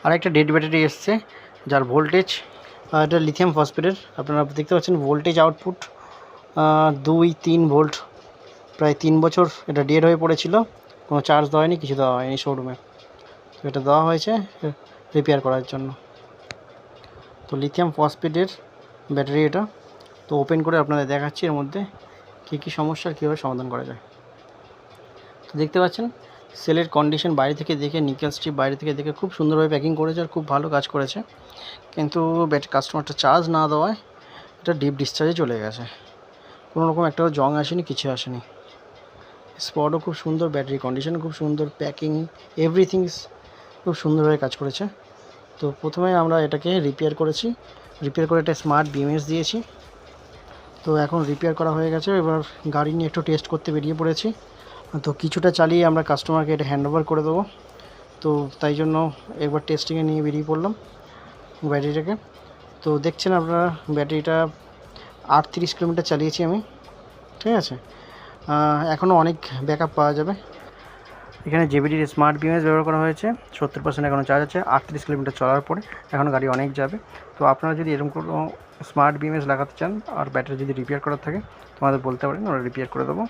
আর একটা dead battery এসছে, যার ভোল্টেজ, এটা লিথিয়াম ফসফেটের, আপনারা দেখতে পাচ্ছেন ভোল্টেজ আউটপুট 2-3 ভোল্ট। প্রায় 3 বছর এটা ডেড হয়ে পড়েছিল, কোনো চার্জ দেওয়া হয়নি, কিছু দেওয়া হয়নি শোরুমে। তো এটা দেওয়া হয়েছে রিপেয়ার করার জন্য। তো লিথিয়াম ফসফেটের ব্যাটারি এটা। তো ওপেন করে আপনাদের দেখাচ্ছি এর মধ্যে কী কী সমস্যার কীভাবে সমাধান করা যায়। তো দেখতে পাচ্ছেন সেলের কন্ডিশন বাইরে থেকে দেখে, নিকেল স্ট্রিপ বাইরে থেকে দেখে খুব সুন্দরভাবে প্যাকিং করেছে আর খুব ভালো কাজ করেছে, কিন্তু কাস্টমারটা চার্জ না দেওয়ায় এটা ডিপ ডিসচার্জে চলে গেছে। কোনো রকম একটাও জং আসেনি, কিছু আসেনি। স্পটও খুব সুন্দর, ব্যাটারি কন্ডিশন খুব সুন্দর, প্যাকিং এভরিথিং খুব সুন্দরভাবে কাজ করেছে। তো প্রথমে আমরা এটাকে রিপেয়ার করেছি, রিপেয়ার করে একটা স্মার্ট বিএমএস দিয়েছি। তো এখন রিপেয়ার করা হয়ে গেছে, এবার গাড়ি নিয়ে একটু টেস্ট করতে বেরিয়ে পড়েছি। তো কিছুটা চালিয়ে আমরা কাস্টমারকে এটা হ্যান্ড ওভার করে দেবো। তো তাই জন্য একবার টেস্টিংয়ে নিয়ে বেরিয়ে পড়লাম ব্যাটারিটাকে। তো দেখছেন আপনারা ব্যাটারিটা 38 কিলোমিটার চালিয়েছি আমি, ঠিক আছে। এখনও অনেক ব্যাকআপ পাওয়া যাবে। এখানে জেবিডির স্মার্ট বিএমএস ব্যবহার করা হয়েছে, 70% এখনও চার্জ আছে। 38 কিলোমিটার চলার পরে এখন গাড়ি অনেক যাবে। তো আপনারা যদি এরকম কোনো স্মার্ট বিএমএস লাগাতে চান আর ব্যাটারি যদি রিপেয়ার করার থাকে, তোমাদের বলতে পারেন, ওরা রিপেয়ার করে দেবো।